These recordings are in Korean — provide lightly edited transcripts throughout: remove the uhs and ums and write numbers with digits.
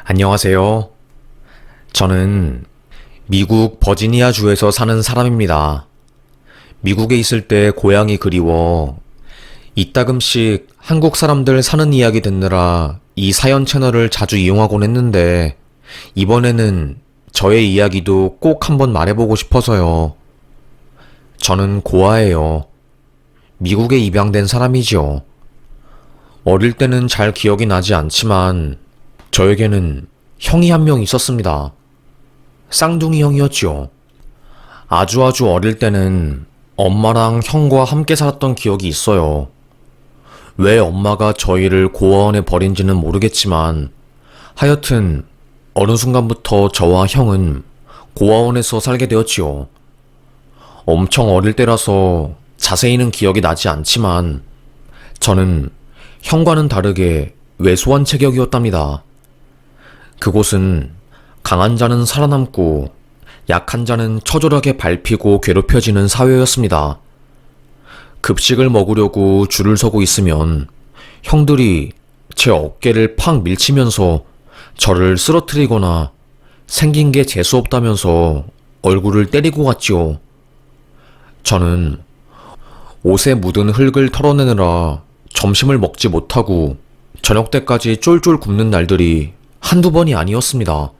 안녕하세요. 저는 미국 버지니아주에서 사는 사람입니다. 미국에 있을 때 고향이 그리워 이따금씩 한국 사람들 사는 이야기 듣느라 이 사연 채널을 자주 이용하곤 했는데 이번에는 저의 이야기도 꼭 한번 말해보고 싶어서요. 저는 고아예요. 미국에 입양된 사람이지요. 어릴 때는 잘 기억이 나지 않지만 저에게는 형이 한 명 있었습니다. 쌍둥이 형이었지요. 아주 어릴 때는 엄마랑 형과 함께 살았던 기억이 있어요. 왜 엄마가 저희를 고아원에 버린지는 모르겠지만 하여튼 어느 순간부터 저와 형은 고아원에서 살게 되었지요. 엄청 어릴 때라서 자세히는 기억이 나지 않지만 저는 형과는 다르게 왜소한 체격이었답니다. 그곳은 강한 자는 살아남고 약한 자는 처절하게 밟히고 괴롭혀지는 사회였습니다. 급식을 먹으려고 줄을 서고 있으면 형들이 제 어깨를 팍 밀치면서 저를 쓰러뜨리거나 생긴 게 재수없다면서 얼굴을 때리고 갔지요. 저는 옷에 묻은 흙을 털어내느라 점심을 먹지 못하고 저녁 때까지 쫄쫄 굶는 날들이 한두 번이 아니었습니다.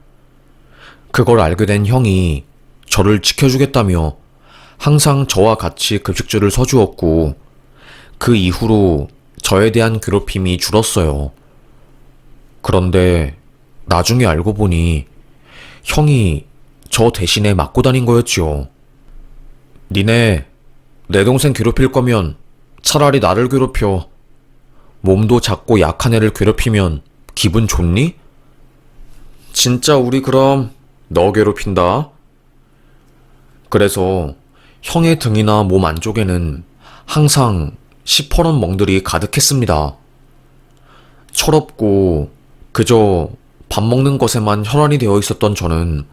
그걸 알게 된 형이 저를 지켜주겠다며 항상 저와 같이 급식줄을 서주었고 그 이후로 저에 대한 괴롭힘이 줄었어요. 그런데 나중에 알고 보니 형이 저 대신에 맞고 다닌 거였지요. 니네 내 동생 괴롭힐 거면 차라리 나를 괴롭혀. 몸도 작고 약한 애를 괴롭히면 기분 좋니? 진짜 우리 그럼 너 괴롭힌다. 그래서 형의 등이나 몸 안쪽에는 항상 시퍼런 멍들이 가득했습니다. 철없고 그저 밥 먹는 것에만 혈안이 되어 있었던 저는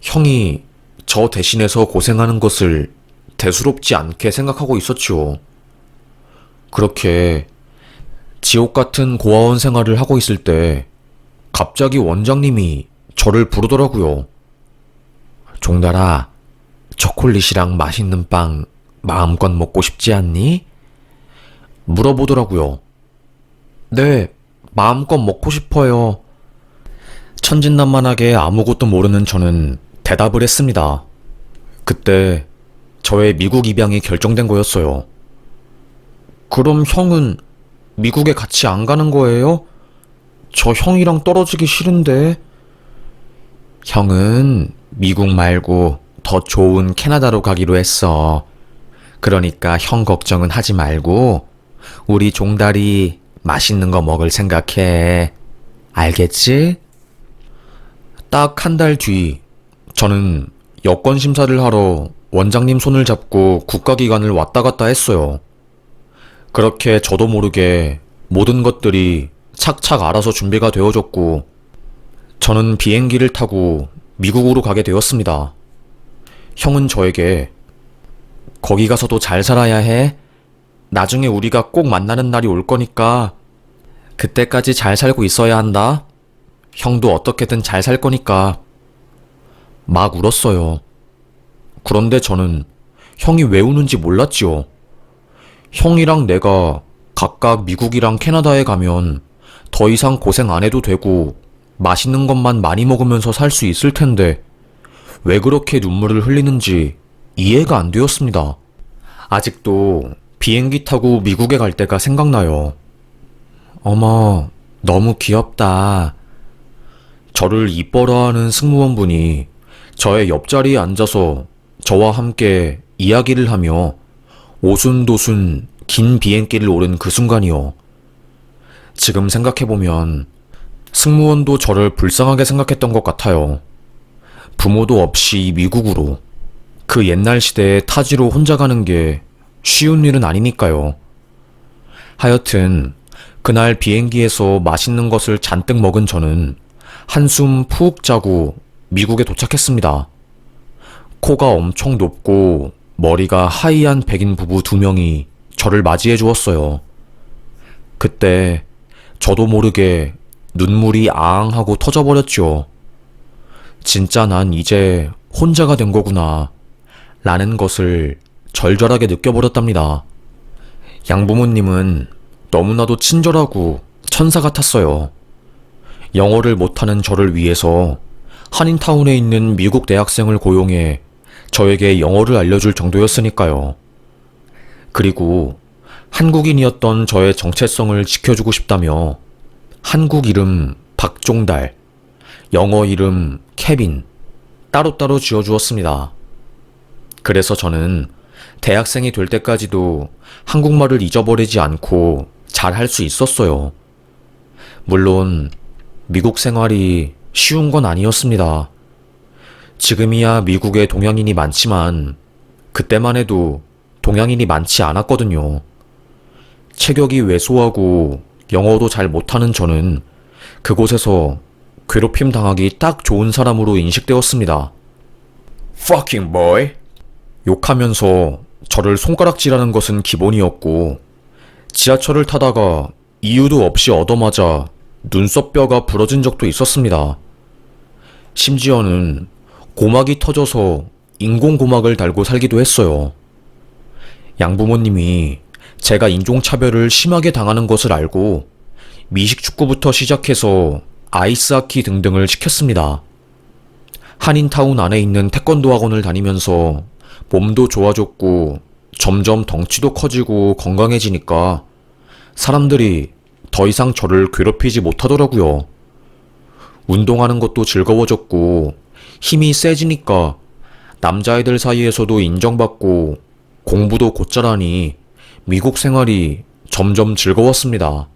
형이 저 대신해서 고생하는 것을 대수롭지 않게 생각하고 있었지요. 그렇게 지옥 같은 고아원 생활을 하고 있을 때 갑자기 원장님이 저를 부르더라고요. 종달아, 초콜릿이랑 맛있는 빵 마음껏 먹고 싶지 않니? 물어보더라고요. 네, 마음껏 먹고 싶어요. 천진난만하게 아무것도 모르는 저는 대답을 했습니다. 그때 저의 미국 입양이 결정된 거였어요. 그럼 형은 미국에 같이 안 가는 거예요? 저 형이랑 떨어지기 싫은데. 형은 미국 말고 더 좋은 캐나다로 가기로 했어. 그러니까 형 걱정은 하지 말고 우리 종달이 맛있는 거 먹을 생각해. 알겠지? 딱 한 달 뒤 저는 여권 심사를 하러 원장님 손을 잡고 국가기관을 왔다 갔다 했어요. 그렇게 저도 모르게 모든 것들이 착착 알아서 준비가 되어졌고 저는 비행기를 타고 미국으로 가게 되었습니다. 형은 저에게 거기 가서도 잘 살아야 해. 나중에 우리가 꼭 만나는 날이 올 거니까 그때까지 잘 살고 있어야 한다. 형도 어떻게든 잘 살 거니까. 막 울었어요. 그런데 저는 형이 왜 우는지 몰랐지요. 형이랑 내가 각각 미국이랑 캐나다에 가면 더 이상 고생 안 해도 되고 맛있는 것만 많이 먹으면서 살 수 있을 텐데 왜 그렇게 눈물을 흘리는지 이해가 안 되었습니다. 아직도 비행기 타고 미국에 갈 때가 생각나요. 어머, 너무 귀엽다. 저를 이뻐라하는 승무원분이 저의 옆자리에 앉아서 저와 함께 이야기를 하며 오순도순 긴 비행기를 오른 그 순간이요. 지금 생각해보면 승무원도 저를 불쌍하게 생각했던 것 같아요. 부모도 없이 미국으로 그 옛날 시대에 타지로 혼자 가는 게 쉬운 일은 아니니까요. 하여튼 그날 비행기에서 맛있는 것을 잔뜩 먹은 저는 한숨 푹 자고 미국에 도착했습니다. 코가 엄청 높고 머리가 하이한 백인 부부 2명이 저를 맞이해 주었어요. 그때 저도 모르게 눈물이 앙하고 터져버렸죠. 진짜 난 이제 혼자가 된 거구나 라는 것을 절절하게 느껴버렸답니다. 양부모님은 너무나도 친절하고 천사 같았어요. 영어를 못하는 저를 위해서 한인타운에 있는 미국 대학생을 고용해 저에게 영어를 알려줄 정도였으니까요. 그리고 한국인이었던 저의 정체성을 지켜주고 싶다며 한국 이름 박종달, 영어 이름 케빈 따로따로 지어주었습니다. 그래서 저는 대학생이 될 때까지도 한국말을 잊어버리지 않고 잘할 수 있었어요. 물론 미국 생활이 쉬운 건 아니었습니다. 지금이야 미국에 동양인이 많지만 그때만 해도 동양인이 많지 않았거든요. 체격이 왜소하고 영어도 잘 못하는 저는 그곳에서 괴롭힘 당하기 딱 좋은 사람으로 인식되었습니다. Fucking boy! 욕하면서 저를 손가락질하는 것은 기본이었고, 지하철을 타다가 이유도 없이 얻어맞아 눈썹뼈가 부러진 적도 있었습니다. 심지어는 고막이 터져서 인공고막을 달고 살기도 했어요. 양부모님이 제가 인종차별을 심하게 당하는 것을 알고 미식축구부터 시작해서 아이스하키 등등을 시켰습니다. 한인타운 안에 있는 태권도 학원을 다니면서 몸도 좋아졌고 점점 덩치도 커지고 건강해지니까 사람들이 더 이상 저를 괴롭히지 못하더라고요. 운동하는 것도 즐거워졌고 힘이 세지니까 남자애들 사이에서도 인정받고 공부도 곧잘하니 미국 생활이 점점 즐거웠습니다.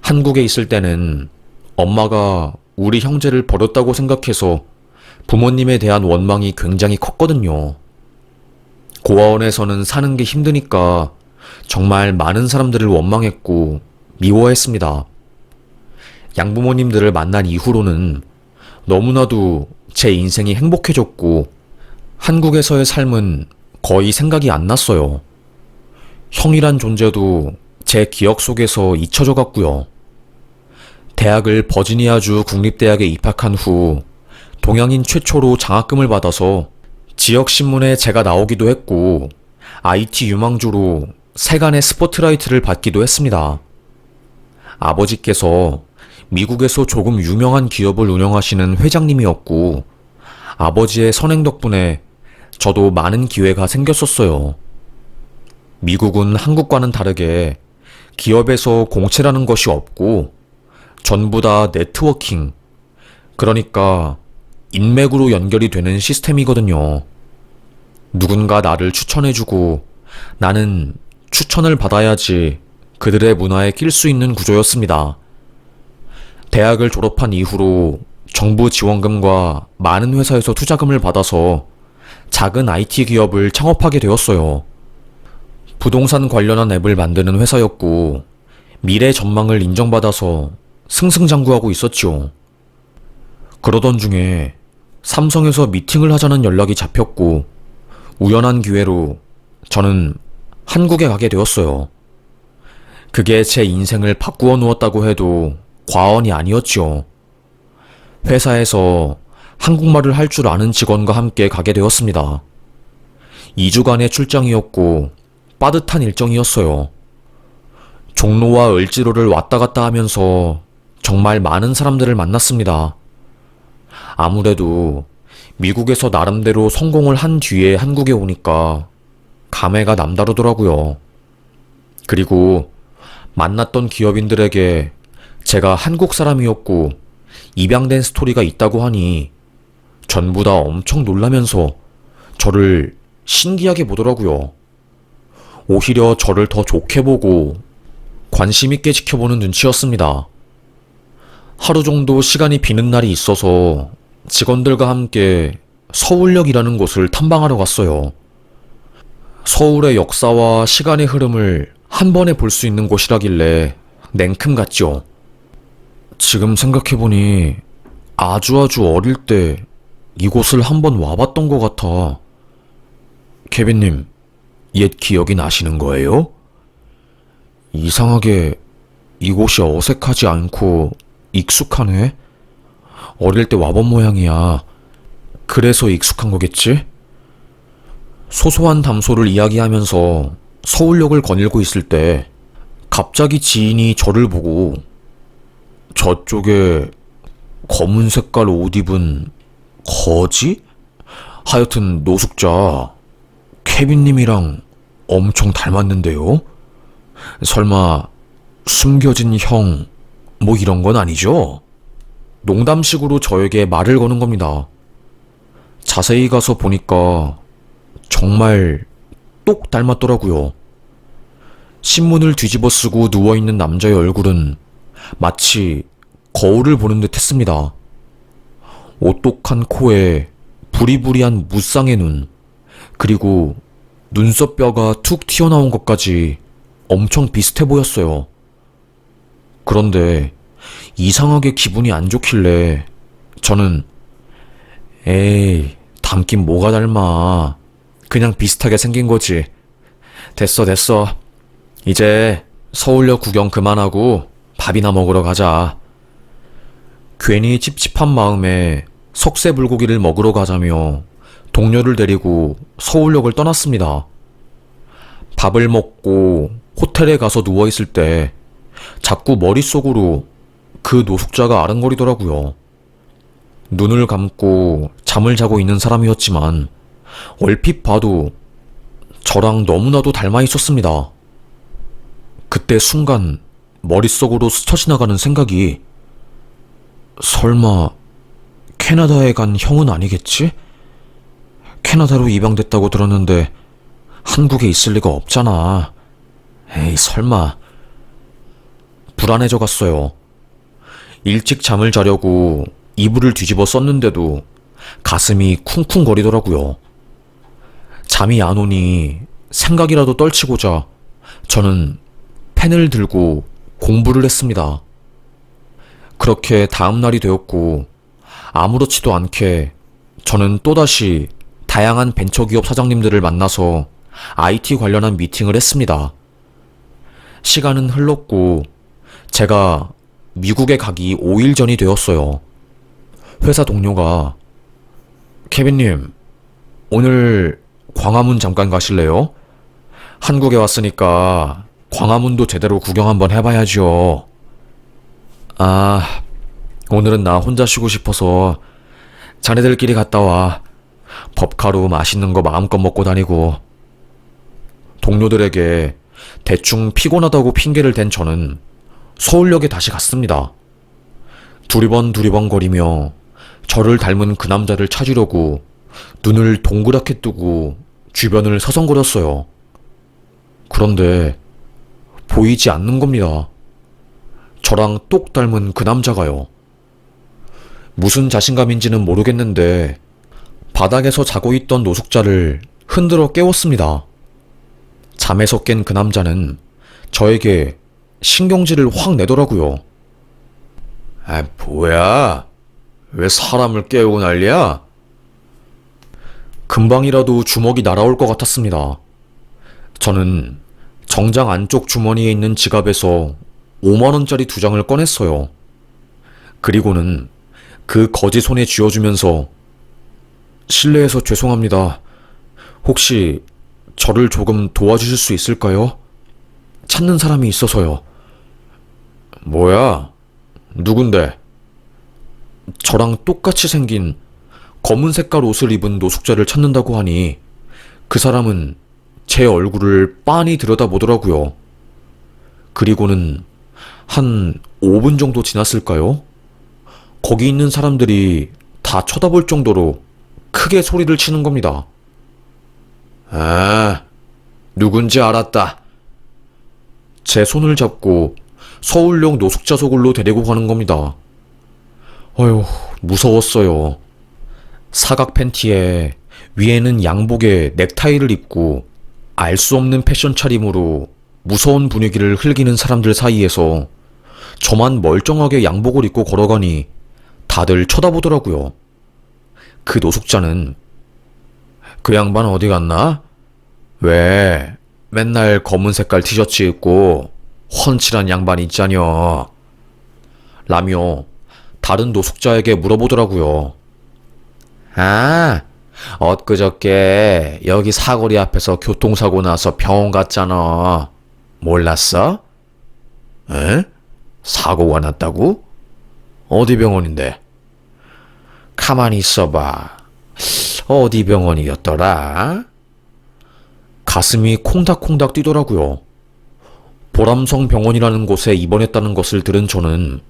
한국에 있을 때는 엄마가 우리 형제를 버렸다고 생각해서 부모님에 대한 원망이 굉장히 컸거든요. 고아원에서는 사는 게 힘드니까 정말 많은 사람들을 원망했고 미워했습니다. 양부모님들을 만난 이후로는 너무나도 제 인생이 행복해졌고 한국에서의 삶은 거의 생각이 안 났어요. 형이란 존재도 제 기억 속에서 잊혀져 갔고요. 대학을 버지니아주 국립대학에 입학한 후 동양인 최초로 장학금을 받아서 지역신문에 제가 나오기도 했고 IT 유망주로 세간의 스포트라이트를 받기도 했습니다. 아버지께서 미국에서 조금 유명한 기업을 운영하시는 회장님이었고 아버지의 선행 덕분에 저도 많은 기회가 생겼었어요. 미국은 한국과는 다르게 기업에서 공채라는 것이 없고 전부 다 네트워킹, 그러니까 인맥으로 연결이 되는 시스템이거든요. 누군가 나를 추천해주고 나는 추천을 받아야지 그들의 문화에 낄 수 있는 구조였습니다. 대학을 졸업한 이후로 정부 지원금과 많은 회사에서 투자금을 받아서 작은 IT 기업을 창업하게 되었어요. 부동산 관련한 앱을 만드는 회사였고 미래 전망을 인정받아서 승승장구하고 있었죠. 그러던 중에 삼성에서 미팅을 하자는 연락이 잡혔고 우연한 기회로 저는 한국에 가게 되었어요. 그게 제 인생을 바꾸어 놓았다고 해도 과언이 아니었죠. 회사에서 한국말을 할 줄 아는 직원과 함께 가게 되었습니다. 2주간의 출장이었고 빠듯한 일정이었어요. 종로와 을지로를 왔다 갔다 하면서 정말 많은 사람들을 만났습니다. 아무래도 미국에서 나름대로 성공을 한 뒤에 한국에 오니까 감회가 남다르더라고요. 그리고 만났던 기업인들에게 제가 한국 사람이었고 입양된 스토리가 있다고 하니 전부 다 엄청 놀라면서 저를 신기하게 보더라고요. 오히려 저를 더 좋게 보고 관심 있게 지켜보는 눈치였습니다. 하루 정도 시간이 비는 날이 있어서 직원들과 함께 서울역이라는 곳을 탐방하러 갔어요. 서울의 역사와 시간의 흐름을 한 번에 볼 수 있는 곳이라길래 냉큼 갔죠. 지금 생각해보니 아주 어릴 때 이곳을 한번 와봤던 것 같아. 케빈님, 옛 기억이 나시는 거예요? 이상하게 이곳이 어색하지 않고 익숙하네. 어릴 때 와본 모양이야. 그래서 익숙한 거겠지? 소소한 담소를 이야기하면서 서울역을 거닐고 있을 때 갑자기 지인이 저를 보고 저쪽에 검은 색깔 옷 입은 거지? 하여튼 노숙자 케빈님이랑 엄청 닮았는데요? 설마 숨겨진 형 뭐 이런 건 아니죠? 농담식으로 저에게 말을 거는 겁니다. 자세히 가서 보니까 정말 똑 닮았더라고요. 신문을 뒤집어 쓰고 누워있는 남자의 얼굴은 마치 거울을 보는 듯 했습니다. 오똑한 코에 부리부리한 무쌍의 눈, 그리고 눈썹뼈가 툭 튀어나온 것까지 엄청 비슷해 보였어요. 그런데 이상하게 기분이 안 좋길래 저는 에이, 닮긴 뭐가 닮아. 그냥 비슷하게 생긴 거지. 됐어, 됐어. 이제 서울역 구경 그만하고 밥이나 먹으러 가자. 괜히 찝찝한 마음에 석쇠불고기를 먹으러 가자며 동료를 데리고 서울역을 떠났습니다. 밥을 먹고 호텔에 가서 누워있을 때 자꾸 머릿속으로 그 노숙자가 아른거리더라고요. 눈을 감고 잠을 자고 있는 사람이었지만 얼핏 봐도 저랑 너무나도 닮아 있었습니다. 그때 순간 머릿속으로 스쳐 지나가는 생각이 설마 캐나다에 간 형은 아니겠지? 캐나다로 입양됐다고 들었는데 한국에 있을 리가 없잖아. 에이, 설마. 불안해져 갔어요. 일찍 잠을 자려고 이불을 뒤집어 썼는데도 가슴이 쿵쿵거리더라고요. 잠이 안 오니 생각이라도 떨치고자 저는 펜을 들고 공부를 했습니다. 그렇게 다음 날이 되었고 아무렇지도 않게 저는 또다시 다양한 벤처기업 사장님들을 만나서 IT 관련한 미팅을 했습니다. 시간은 흘렀고 제가 미국에 가기 5일 전이 되었어요. 회사 동료가 케빈님, 오늘 광화문 잠깐 가실래요? 한국에 왔으니까 광화문도 제대로 구경 한번 해봐야죠. 아, 오늘은 나 혼자 쉬고 싶어서 자네들끼리 갔다 와. 법카로 맛있는 거 마음껏 먹고 다니고. 동료들에게 대충 피곤하다고 핑계를 댄 저는 서울역에 다시 갔습니다. 두리번 거리며 저를 닮은 그 남자를 찾으려고 눈을 동그랗게 뜨고 주변을 서성거렸어요. 그런데 보이지 않는 겁니다. 저랑 똑 닮은 그 남자가요. 무슨 자신감인지는 모르겠는데 바닥에서 자고 있던 노숙자를 흔들어 깨웠습니다. 잠에서 깬 그 남자는 저에게 신경질을 확 내더라고요. 아, 뭐야? 왜 사람을 깨우고 난리야? 금방이라도 주먹이 날아올 것 같았습니다. 저는 정장 안쪽 주머니에 있는 지갑에서 5만원짜리 2장을 꺼냈어요. 그리고는 그 거지 손에 쥐어주면서 실례해서 죄송합니다. 혹시 저를 조금 도와주실 수 있을까요? 찾는 사람이 있어서요. 뭐야? 누군데? 저랑 똑같이 생긴 검은 색깔 옷을 입은 노숙자를 찾는다고 하니 그 사람은 제 얼굴을 빤히 들여다보더라고요. 그리고는 한 5분 정도 지났을까요? 거기 있는 사람들이 다 쳐다볼 정도로 크게 소리를 치는 겁니다. 아, 누군지 알았다. 제 손을 잡고 서울역 노숙자 소굴로 데리고 가는 겁니다. 어휴, 무서웠어요. 사각 팬티에 위에는 양복에 넥타이를 입고 알 수 없는 패션 차림으로 무서운 분위기를 흘기는 사람들 사이에서 저만 멀쩡하게 양복을 입고 걸어가니 다들 쳐다보더라고요. 그 노숙자는 그 양반 어디 갔나? 왜 맨날 검은 색깔 티셔츠 입고 훤칠한 양반 있자녀. 라며 다른 노숙자에게 물어보더라고요. 아, 엊그저께 여기 사거리 앞에서 교통사고 나서 병원 갔잖아. 몰랐어? 에? 사고가 났다고? 어디 병원인데? 가만히 있어봐. 어디 병원이었더라? 가슴이 콩닥콩닥 뛰더라고요. 보람성 병원이라는 곳에 입원했다는 것을 들은 저는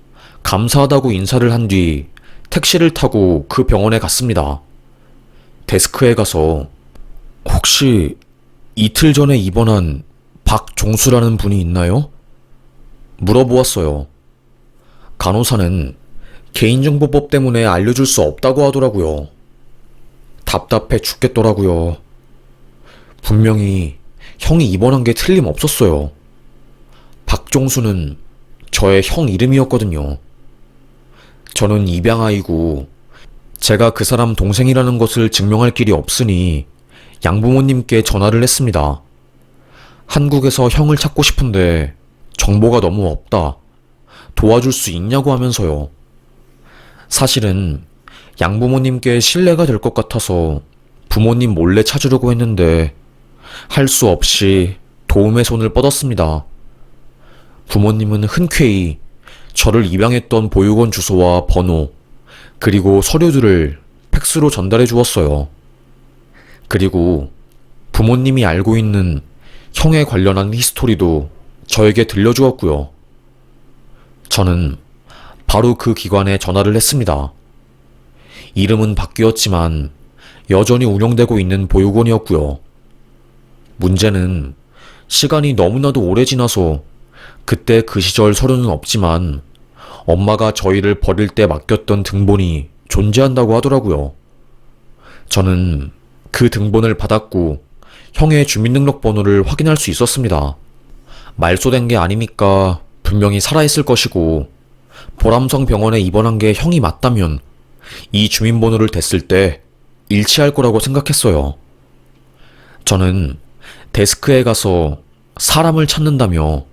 감사하다고 인사를 한 뒤 택시를 타고 그 병원에 갔습니다. 데스크에 가서 혹시 이틀 전에 입원한 박종수라는 분이 있나요? 물어보았어요. 간호사는 개인정보법 때문에 알려줄 수 없다고 하더라고요. 답답해 죽겠더라고요. 분명히 형이 입원한 게 틀림없었어요. 박종수는 저의 형 이름이었거든요. 저는 입양아이고 제가 그 사람 동생이라는 것을 증명할 길이 없으니 양부모님께 전화를 했습니다. 한국에서 형을 찾고 싶은데 정보가 너무 없다. 도와줄 수 있냐고 하면서요. 사실은 양부모님께 신뢰가 될 것 같아서 부모님 몰래 찾으려고 했는데 할 수 없이 도움의 손을 뻗었습니다. 부모님은 흔쾌히 저를 입양했던 보육원 주소와 번호, 그리고 서류들을 팩스로 전달해 주었어요. 그리고 부모님이 알고 있는 형에 관련한 히스토리도 저에게 들려주었고요. 저는 바로 그 기관에 전화를 했습니다. 이름은 바뀌었지만 여전히 운영되고 있는 보육원이었고요. 문제는 시간이 너무나도 오래 지나서 그때 그 시절 서류는 없지만 엄마가 저희를 버릴 때 맡겼던 등본이 존재한다고 하더라고요. 저는 그 등본을 받았고 형의 주민등록번호를 확인할 수 있었습니다. 말소된 게 아니니까 분명히 살아있을 것이고 보람성 병원에 입원한 게 형이 맞다면 이 주민번호를 댔을 때 일치할 거라고 생각했어요. 저는 데스크에 가서 사람을 찾는다며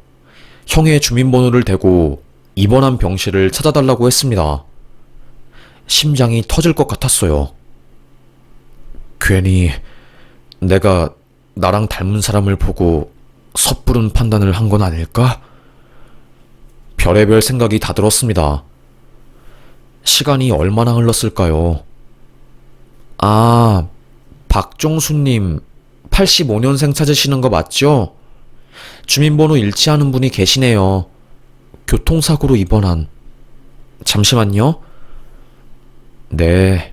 형의 주민번호를 대고 입원한 병실을 찾아달라고 했습니다. 심장이 터질 것 같았어요. 괜히 내가 나랑 닮은 사람을 보고 섣부른 판단을 한 건 아닐까? 별의별 생각이 다 들었습니다. 시간이 얼마나 흘렀을까요? 아, 박종수님 85년생 찾으시는 거 맞죠? 주민번호 일치하는 분이 계시네요. 교통사고로 입원한. 잠시만요. 네,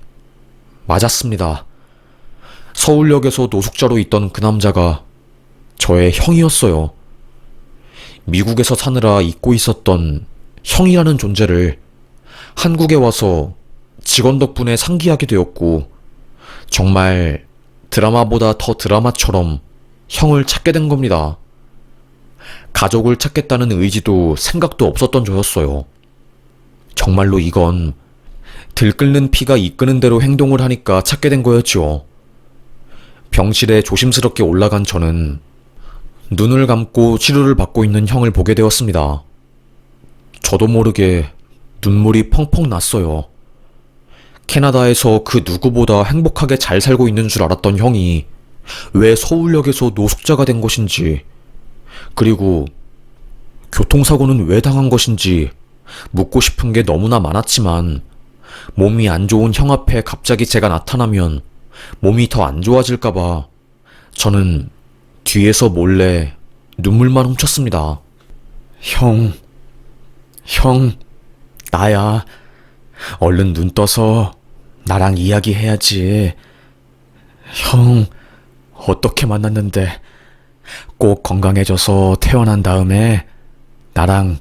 맞았습니다. 서울역에서 노숙자로 있던 그 남자가 저의 형이었어요. 미국에서 사느라 잊고 있었던 형이라는 존재를 한국에 와서 직원 덕분에 상기하게 되었고, 정말 드라마보다 더 드라마처럼 형을 찾게 된 겁니다. 가족을 찾겠다는 의지도 생각도 없었던 저였어요. 정말로 이건 들끓는 피가 이끄는 대로 행동을 하니까 찾게 된 거였죠. 병실에 조심스럽게 올라간 저는 눈을 감고 치료를 받고 있는 형을 보게 되었습니다. 저도 모르게 눈물이 펑펑 났어요. 캐나다에서 그 누구보다 행복하게 잘 살고 있는 줄 알았던 형이 왜 서울역에서 노숙자가 된 것인지, 그리고 교통사고는 왜 당한 것인지 묻고 싶은 게 너무나 많았지만 몸이 안 좋은 형 앞에 갑자기 제가 나타나면 몸이 더 안 좋아질까봐 저는 뒤에서 몰래 눈물만 훔쳤습니다. 형, 나야. 얼른 눈 떠서 나랑 이야기해야지. 형, 어떻게 만났는데 꼭 건강해져서 태어난 다음에 나랑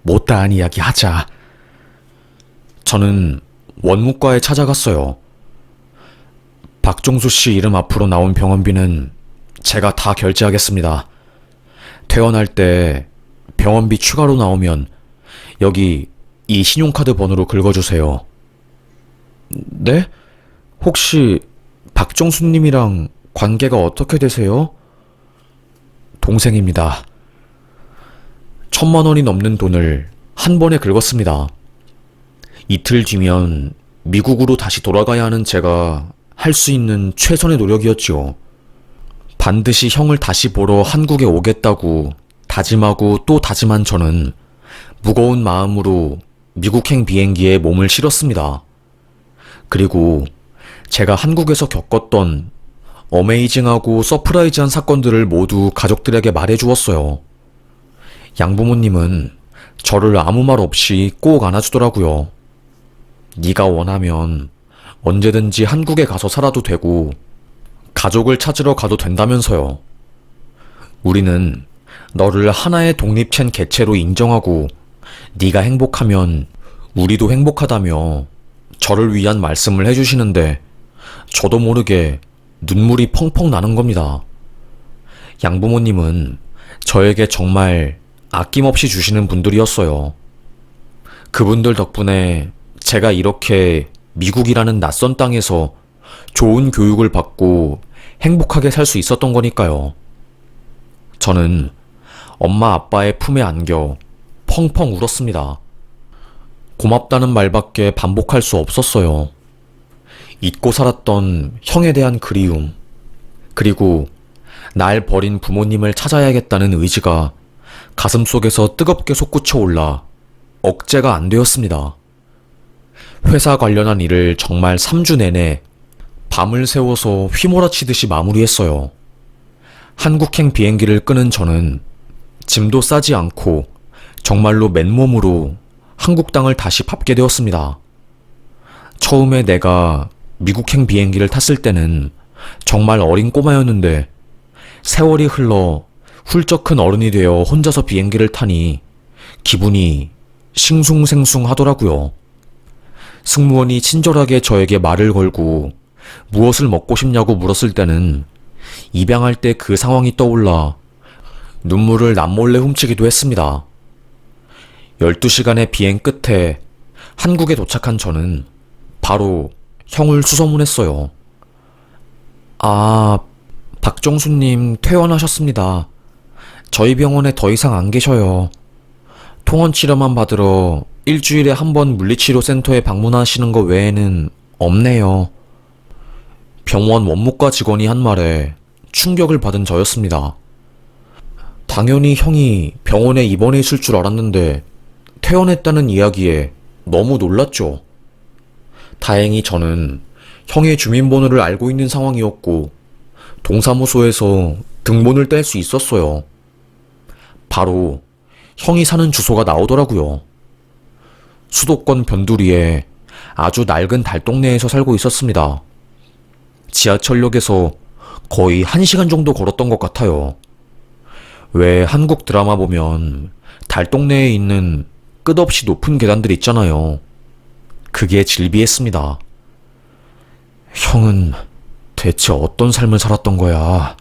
못다한 이야기 하자. 저는 원무과에 찾아갔어요. 박종수 씨 이름 앞으로 나온 병원비는 제가 다 결제하겠습니다. 퇴원할 때 병원비 추가로 나오면 여기 이 신용카드 번호로 긁어주세요. 네? 혹시 박종수님이랑 관계가 어떻게 되세요? 동생입니다. 1,000만 원이 넘는 돈을 한 번에 긁었습니다. 이틀 뒤면 미국으로 다시 돌아가야 하는 제가 할 수 있는 최선의 노력이었지요. 반드시 형을 다시 보러 한국에 오겠다고 다짐하고 또 다짐한 저는 무거운 마음으로 미국행 비행기에 몸을 실었습니다. 그리고 제가 한국에서 겪었던 어메이징하고 서프라이즈한 사건들을 모두 가족들에게 말해주었어요. 양부모님은 저를 아무 말 없이 꼭 안아주더라고요. 네가 원하면 언제든지 한국에 가서 살아도 되고 가족을 찾으러 가도 된다면서요. 우리는 너를 하나의 독립된 개체로 인정하고 네가 행복하면 우리도 행복하다며 저를 위한 말씀을 해주시는데 저도 모르게 눈물이 펑펑 나는 겁니다. 양부모님은 저에게 정말 아낌없이 주시는 분들이었어요. 그분들 덕분에 제가 이렇게 미국이라는 낯선 땅에서 좋은 교육을 받고 행복하게 살 수 있었던 거니까요. 저는 엄마 아빠의 품에 안겨 펑펑 울었습니다. 고맙다는 말밖에 반복할 수 없었어요. 잊고 살았던 형에 대한 그리움, 그리고 날 버린 부모님을 찾아야겠다는 의지가 가슴속에서 뜨겁게 솟구쳐 올라 억제가 안 되었습니다. 회사 관련한 일을 정말 3주 내내 밤을 새워서 휘몰아치듯이 마무리했어요. 한국행 비행기를 끄는 저는 짐도 싸지 않고 정말로 맨몸으로 한국 땅을 다시 밟게 되었습니다. 처음에 내가 미국행 비행기를 탔을 때는 정말 어린 꼬마였는데 세월이 흘러 훌쩍 큰 어른이 되어 혼자서 비행기를 타니 기분이 싱숭생숭하더라고요. 승무원이 친절하게 저에게 말을 걸고 무엇을 먹고 싶냐고 물었을 때는 입양할 때 그 상황이 떠올라 눈물을 남몰래 훔치기도 했습니다. 12시간의 비행 끝에 한국에 도착한 저는 바로 형을 수소문했어요. 아, 박정수님 퇴원하셨습니다. 저희 병원에 더 이상 안 계셔요. 통원 치료만 받으러 일주일에 한 번 물리치료센터에 방문하시는 거 외에는 없네요. 병원 원무과 직원이 한 말에 충격을 받은 저였습니다. 당연히 형이 병원에 입원해 있을 줄 알았는데 퇴원했다는 이야기에 너무 놀랐죠. 다행히 저는 형의 주민번호를 알고 있는 상황이었고 동사무소에서 등본을 뗄 수 있었어요. 바로 형이 사는 주소가 나오더라고요. 수도권 변두리에 아주 낡은 달동네에서 살고 있었습니다. 지하철역에서 거의 1시간 정도 걸었던 것 같아요. 왜 한국 드라마 보면 달동네에 있는 끝없이 높은 계단들 있잖아요. 그게 질비했습니다. 형은 대체 어떤 삶을 살았던 거야?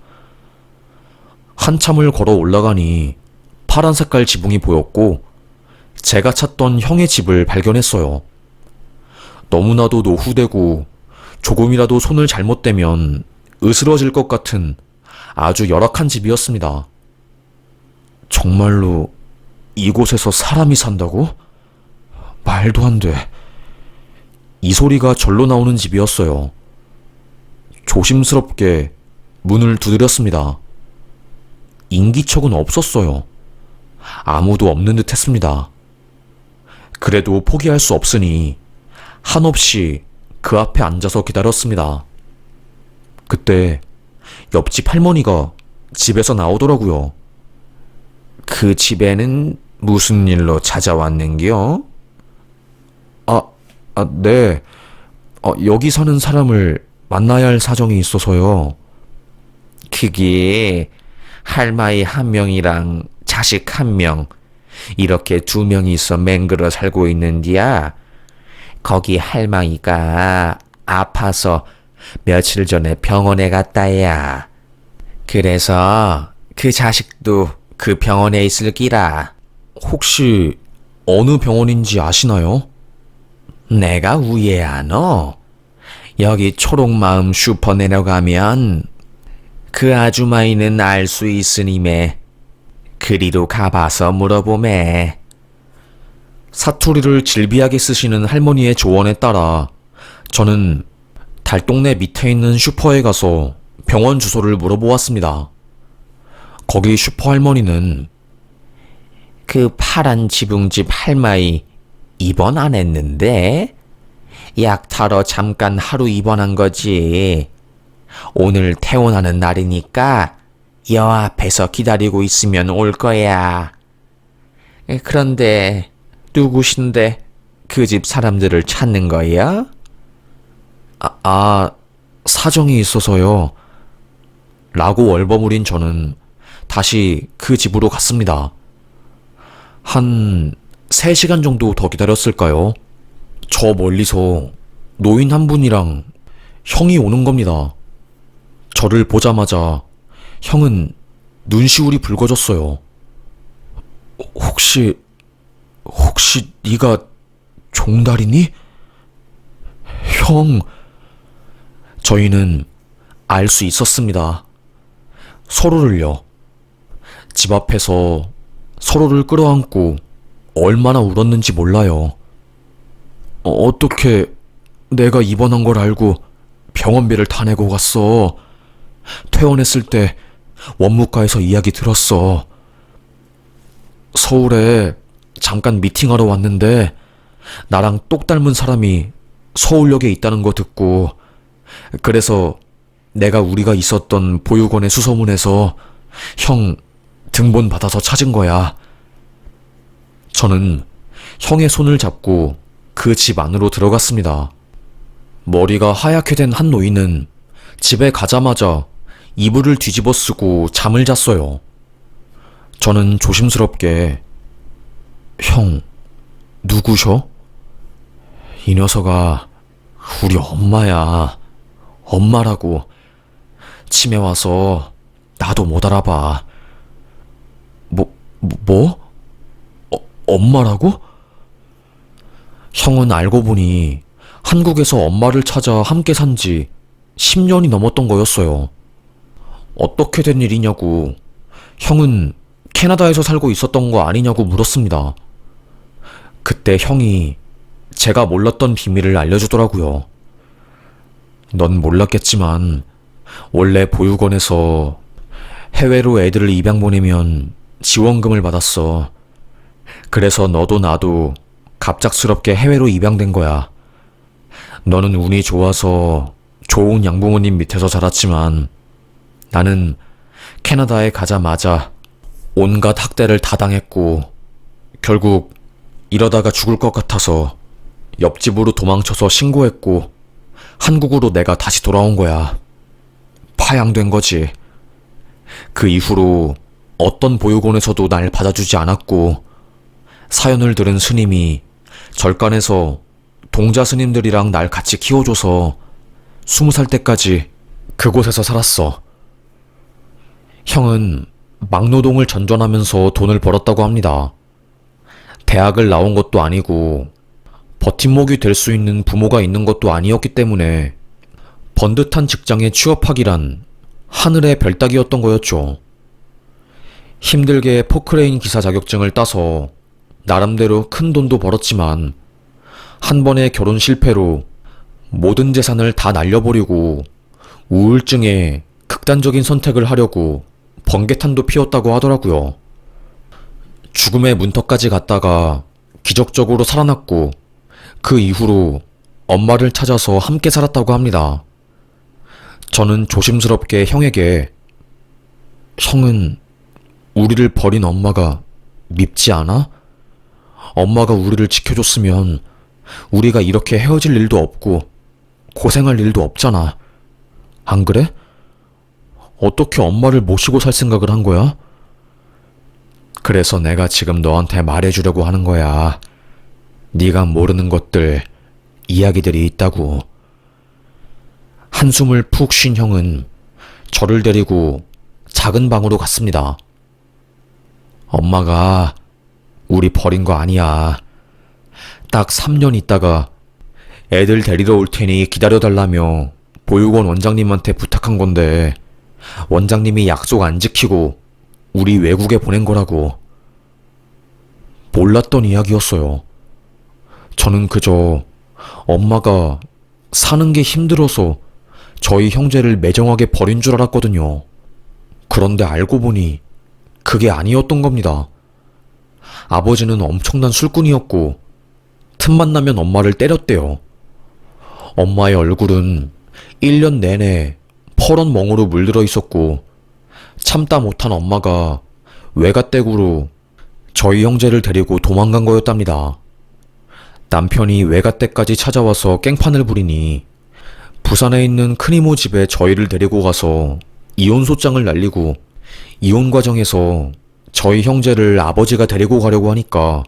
한참을 걸어 올라가니 파란 색깔 지붕이 보였고 제가 찾던 형의 집을 발견했어요. 너무나도 노후되고 조금이라도 손을 잘못 대면 으스러질 것 같은 아주 열악한 집이었습니다. 정말로 이곳에서 사람이 산다고? 말도 안 돼. 이 소리가 절로 나오는 집이었어요. 조심스럽게 문을 두드렸습니다. 인기척은 없었어요. 아무도 없는 듯 했습니다. 그래도 포기할 수 없으니 한없이 그 앞에 앉아서 기다렸습니다. 그때 옆집 할머니가 집에서 나오더라고요. 그 집에는 무슨 일로 찾아왔는겨? 네. 여기 사는 사람을 만나야 할 사정이 있어서요. 그게 할머니 한 명이랑 자식 한 명, 이렇게 2명이 있어 맹글어 살고 있는디야. 거기 할머니가 아파서 며칠 전에 병원에 갔다야. 그래서 그 자식도 그 병원에 있을 기라. 혹시 어느 병원인지 아시나요? 내가 우예 아노? 여기 초록마음 슈퍼 내려가면 그 아주마이는 알 수 있으니매. 그리로 가봐서 물어보매. 사투리를 질비하게 쓰시는 할머니의 조언에 따라 저는 달동네 밑에 있는 슈퍼에 가서 병원 주소를 물어보았습니다. 거기 슈퍼 할머니는 그 파란 지붕집 할마이 입원 안 했는데? 약 타러 잠깐 하루 입원한 거지. 오늘 퇴원하는 날이니까 여 앞에서 기다리고 있으면 올 거야. 그런데 누구신데 그 집 사람들을 찾는 거야? 사정이 있어서요. 라고 얼버무린 저는 다시 그 집으로 갔습니다. 한 3시간 정도 더 기다렸을까요? 저 멀리서 노인 한 분이랑 형이 오는 겁니다. 저를 보자마자 형은 눈시울이 붉어졌어요. 혹시 네가 종달이니? 형, 저희는 알 수 있었습니다. 서로를요. 집 앞에서 서로를 끌어안고 얼마나 울었는지 몰라요. 어떻게 내가 입원한 걸 알고 병원비를 다 내고 갔어. 퇴원했을 때 원무과에서 이야기 들었어. 서울에 잠깐 미팅하러 왔는데 나랑 똑 닮은 사람이 서울역에 있다는 거 듣고 그래서 내가 우리가 있었던 보육원의 수소문에서 형 등본 받아서 찾은 거야. 저는 형의 손을 잡고 그 집 안으로 들어갔습니다. 머리가 하얗게 된 한 노인은 집에 가자마자 이불을 뒤집어 쓰고 잠을 잤어요. 저는 조심스럽게 형, 누구셔? 이 녀석아, 우리 엄마야. 엄마라고. 치매 와서 나도 못 알아봐. 뭐? 엄마라고? 형은 알고 보니 한국에서 엄마를 찾아 함께 산 지 10년이 넘었던 거였어요. 어떻게 된 일이냐고 형은 캐나다에서 살고 있었던 거 아니냐고 물었습니다. 그때 형이 제가 몰랐던 비밀을 알려주더라고요. 넌 몰랐겠지만 원래 보육원에서 해외로 애들을 입양 보내면 지원금을 받았어. 그래서 너도 나도 갑작스럽게 해외로 입양된 거야. 너는 운이 좋아서 좋은 양부모님 밑에서 자랐지만 나는 캐나다에 가자마자 온갖 학대를 다 당했고 결국 이러다가 죽을 것 같아서 옆집으로 도망쳐서 신고했고 한국으로 내가 다시 돌아온 거야. 파양된 거지. 그 이후로 어떤 보육원에서도 날 받아주지 않았고 사연을 들은 스님이 절간에서 동자 스님들이랑 날 같이 키워줘서 20살 때까지 그곳에서 살았어. 형은 막노동을 전전하면서 돈을 벌었다고 합니다. 대학을 나온 것도 아니고 버팀목이 될 수 있는 부모가 있는 것도 아니었기 때문에 번듯한 직장에 취업하기란 하늘의 별 따기였던 거였죠. 힘들게 포크레인 기사 자격증을 따서 나름대로 큰 돈도 벌었지만 한 번의 결혼 실패로 모든 재산을 다 날려버리고 우울증에 극단적인 선택을 하려고 번개탄도 피웠다고 하더라고요. 죽음의 문턱까지 갔다가 기적적으로 살아났고 그 이후로 엄마를 찾아서 함께 살았다고 합니다. 저는 조심스럽게 형에게 형은 우리를 버린 엄마가 밉지 않아? 엄마가 우리를 지켜줬으면 우리가 이렇게 헤어질 일도 없고 고생할 일도 없잖아. 안 그래? 어떻게 엄마를 모시고 살 생각을 한 거야? 그래서 내가 지금 너한테 말해주려고 하는 거야. 네가 모르는 것들, 이야기들이 있다고. 한숨을 푹 쉰 형은 저를 데리고 작은 방으로 갔습니다. 엄마가 우리 버린 거 아니야. 딱 3년 있다가 애들 데리러 올 테니 기다려달라며 보육원 원장님한테 부탁한 건데 원장님이 약속 안 지키고 우리 외국에 보낸 거라고. 몰랐던 이야기였어요. 저는 그저 엄마가 사는 게 힘들어서 저희 형제를 매정하게 버린 줄 알았거든요. 그런데 알고 보니 그게 아니었던 겁니다. 아버지는 엄청난 술꾼이었고 틈만 나면 엄마를 때렸대요. 엄마의 얼굴은 1년 내내 퍼런 멍으로 물들어 있었고 참다 못한 엄마가 외갓댁으로 저희 형제를 데리고 도망간 거였답니다. 남편이 외갓댁까지 찾아와서 깽판을 부리니 부산에 있는 큰이모 집에 저희를 데리고 가서 이혼 소장을 날리고 이혼 과정에서 저희 형제를 아버지가 데리고 가려고 하니까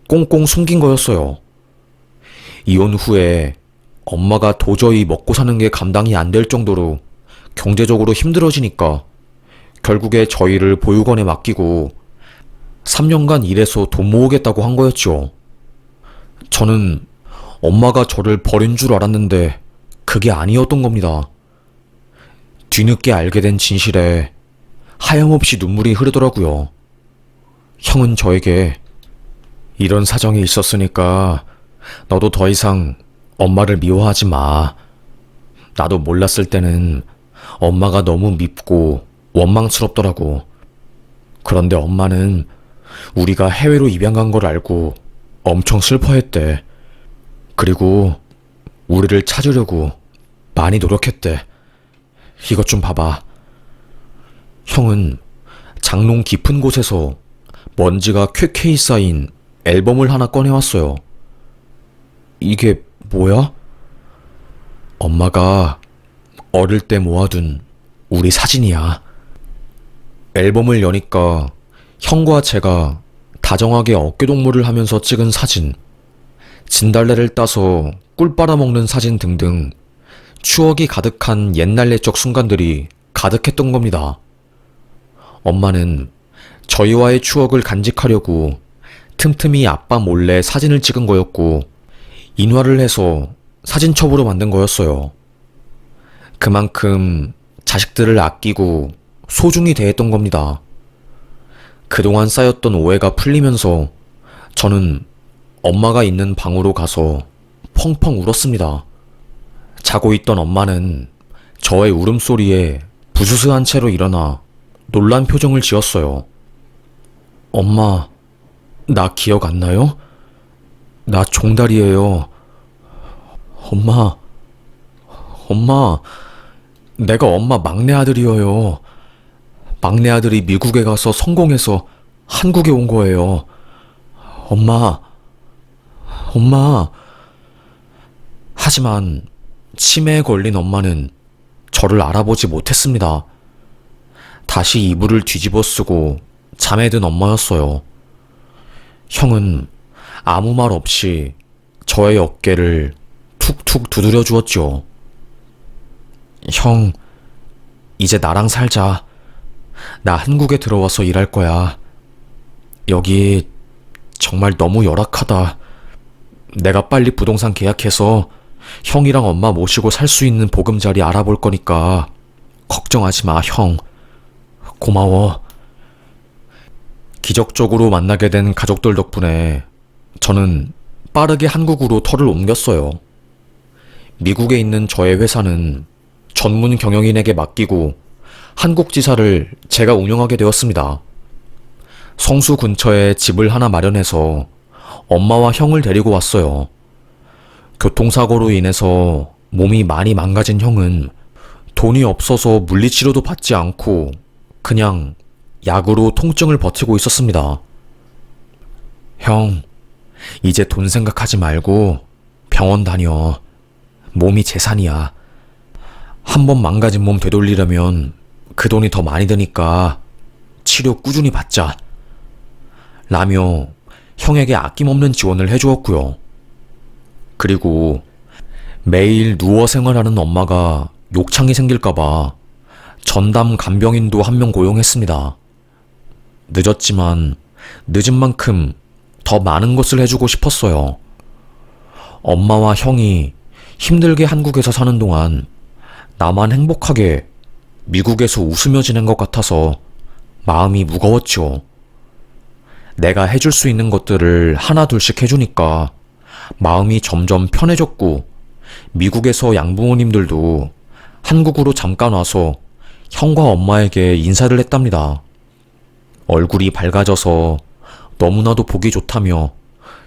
꽁꽁 숨긴 거였어요. 이혼 후에 엄마가 도저히 먹고 사는 게 감당이 안 될 정도로 경제적으로 힘들어지니까 결국에 저희를 보육원에 맡기고 3년간 일해서 돈 모으겠다고 한 거였죠. 저는 엄마가 저를 버린 줄 알았는데 그게 아니었던 겁니다. 뒤늦게 알게 된 진실에 하염없이 눈물이 흐르더라고요. 형은 저에게 이런 사정이 있었으니까 너도 더 이상 엄마를 미워하지 마. 나도 몰랐을 때는 엄마가 너무 밉고 원망스럽더라고. 그런데 엄마는 우리가 해외로 입양 간 걸 알고 엄청 슬퍼했대. 그리고 우리를 찾으려고 많이 노력했대. 이것 좀 봐봐. 형은 장롱 깊은 곳에서 먼지가 쾌쾌히 쌓인 앨범을 하나 꺼내왔어요. 이게 뭐야? 엄마가 어릴 때 모아둔 우리 사진이야. 앨범을 여니까 형과 제가 다정하게 어깨동무를 하면서 찍은 사진, 진달래를 따서 꿀 빨아먹는 사진 등등 추억이 가득한 옛날 옛적 순간들이 가득했던 겁니다. 엄마는 저희와의 추억을 간직하려고 틈틈이 아빠 몰래 사진을 찍은 거였고 인화를 해서 사진첩으로 만든 거였어요. 그만큼 자식들을 아끼고 소중히 대했던 겁니다. 그동안 쌓였던 오해가 풀리면서 저는 엄마가 있는 방으로 가서 펑펑 울었습니다. 자고 있던 엄마는 저의 울음소리에 부스스한 채로 일어나 놀란 표정을 지었어요. 엄마, 나 기억 안 나요? 나 종달이에요. 엄마, 내가 엄마 막내 아들이에요. 막내 아들이 미국에 가서 성공해서 한국에 온 거예요. 엄마. 하지만 치매에 걸린 엄마는 저를 알아보지 못했습니다. 다시 이불을 뒤집어 쓰고 잠에 든 엄마였어요. 형은 아무 말 없이 저의 어깨를 툭툭 두드려 주었죠. 형, 이제 나랑 살자. 나 한국에 들어와서 일할 거야. 여기 정말 너무 열악하다. 내가 빨리 부동산 계약해서 형이랑 엄마 모시고 살 수 있는 보금자리 알아볼 거니까 걱정하지 마, 형. 고마워. 기적적으로 만나게 된 가족들 덕분에 저는 빠르게 한국으로 터를 옮겼어요. 미국에 있는 저의 회사는 전문 경영인에게 맡기고 한국 지사를 제가 운영하게 되었습니다. 성수 근처에 집을 하나 마련해서 엄마와 형을 데리고 왔어요. 교통사고로 인해서 몸이 많이 망가진 형은 돈이 없어서 물리치료도 받지 않고 그냥 약으로 통증을 버티고 있었습니다. 형, 이제 돈 생각하지 말고 병원 다녀. 몸이 재산이야. 한번 망가진 몸 되돌리려면 그 돈이 더 많이 드니까 치료 꾸준히 받자. 라며 형에게 아낌없는 지원을 해주었고요. 그리고 매일 누워 생활하는 엄마가 욕창이 생길까봐 전담 간병인도 한 명 고용했습니다. 늦었지만 늦은 만큼 더 많은 것을 해주고 싶었어요. 엄마와 형이 힘들게 한국에서 사는 동안 나만 행복하게 미국에서 웃으며 지낸 것 같아서 마음이 무거웠죠. 내가 해줄 수 있는 것들을 하나 둘씩 해주니까 마음이 점점 편해졌고 미국에서 양부모님들도 한국으로 잠깐 와서 형과 엄마에게 인사를 했답니다. 얼굴이 밝아져서 너무나도 보기 좋다며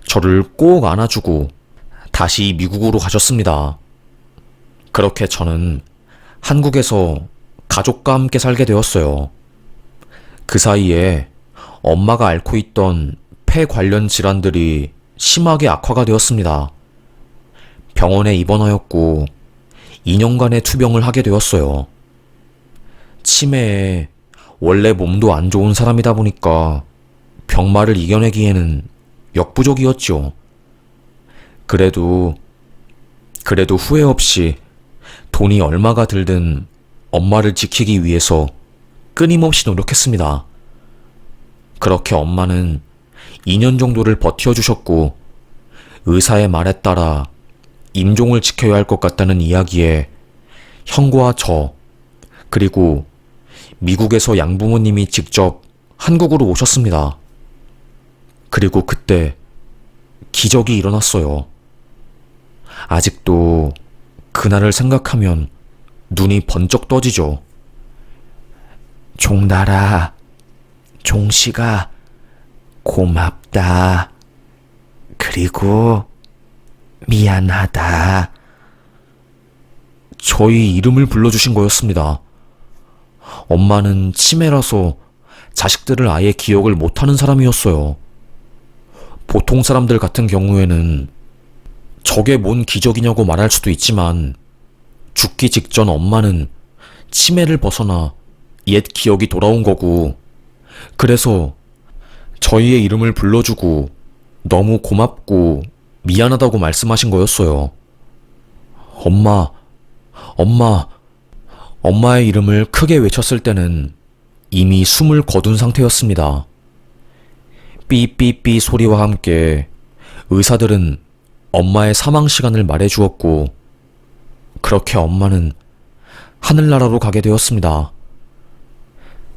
저를 꼭 안아주고 다시 미국으로 가셨습니다. 그렇게 저는 한국에서 가족과 함께 살게 되었어요. 그 사이에 엄마가 앓고 있던 폐 관련 질환들이 심하게 악화가 되었습니다. 병원에 입원하였고 2년간의 투병을 하게 되었어요. 치매에 원래 몸도 안 좋은 사람이다 보니까 병마를 이겨내기에는 역부족이었죠. 그래도 후회 없이 돈이 얼마가 들든 엄마를 지키기 위해서 끊임없이 노력했습니다. 그렇게 엄마는 2년 정도를 버텨주셨고 의사의 말에 따라 임종을 지켜야 할 것 같다는 이야기에 형과 저 그리고 미국에서 양부모님이 직접 한국으로 오셨습니다. 그리고 그때 기적이 일어났어요. 아직도 그날을 생각하면 눈이 번쩍 떠지죠. 종달아, 종씨가 고맙다. 그리고 미안하다. 저희 이름을 불러주신 거였습니다. 엄마는 치매라서 자식들을 아예 기억을 못하는 사람이었어요. 보통 사람들 같은 경우에는 저게 뭔 기적이냐고 말할 수도 있지만 죽기 직전 엄마는 치매를 벗어나 옛 기억이 돌아온 거고 그래서 저희의 이름을 불러주고 너무 고맙고 미안하다고 말씀하신 거였어요. 엄마의 이름을 크게 외쳤을 때는 이미 숨을 거둔 상태였습니다. 삐삐삐 소리와 함께 의사들은 엄마의 사망 시간을 말해주었고 그렇게 엄마는 하늘나라로 가게 되었습니다.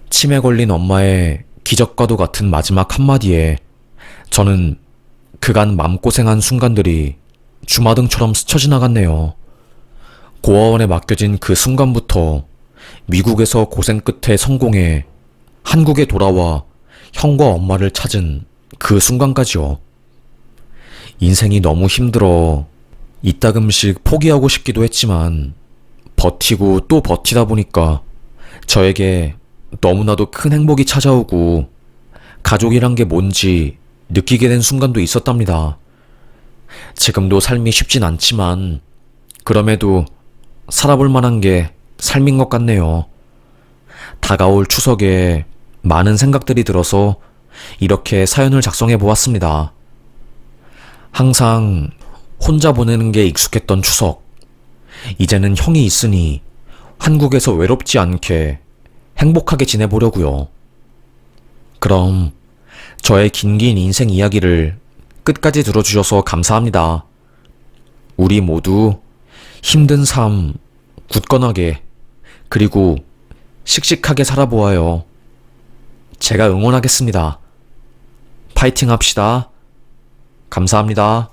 치매 걸린 엄마의 기적과도 같은 마지막 한마디에 저는 그간 맘고생한 순간들이 주마등처럼 스쳐 지나갔네요. 고아원에 맡겨진 그 순간부터 미국에서 고생 끝에 성공해 한국에 돌아와 형과 엄마를 찾은 그 순간까지요. 인생이 너무 힘들어 이따금씩 포기하고 싶기도 했지만 버티고 또 버티다 보니까 저에게 너무나도 큰 행복이 찾아오고 가족이란 게 뭔지 느끼게 된 순간도 있었답니다. 지금도 삶이 쉽진 않지만 그럼에도 살아볼 만한 게 삶인 것 같네요. 다가올 추석에 많은 생각들이 들어서 이렇게 사연을 작성해 보았습니다. 항상 혼자 보내는 게 익숙했던 추석. 이제는 형이 있으니 한국에서 외롭지 않게 행복하게 지내보려고요. 그럼 저의 긴긴 인생 이야기를 끝까지 들어주셔서 감사합니다. 우리 모두 힘든 삶 굳건하게 그리고 씩씩하게 살아보아요. 제가 응원하겠습니다. 파이팅 합시다. 감사합니다.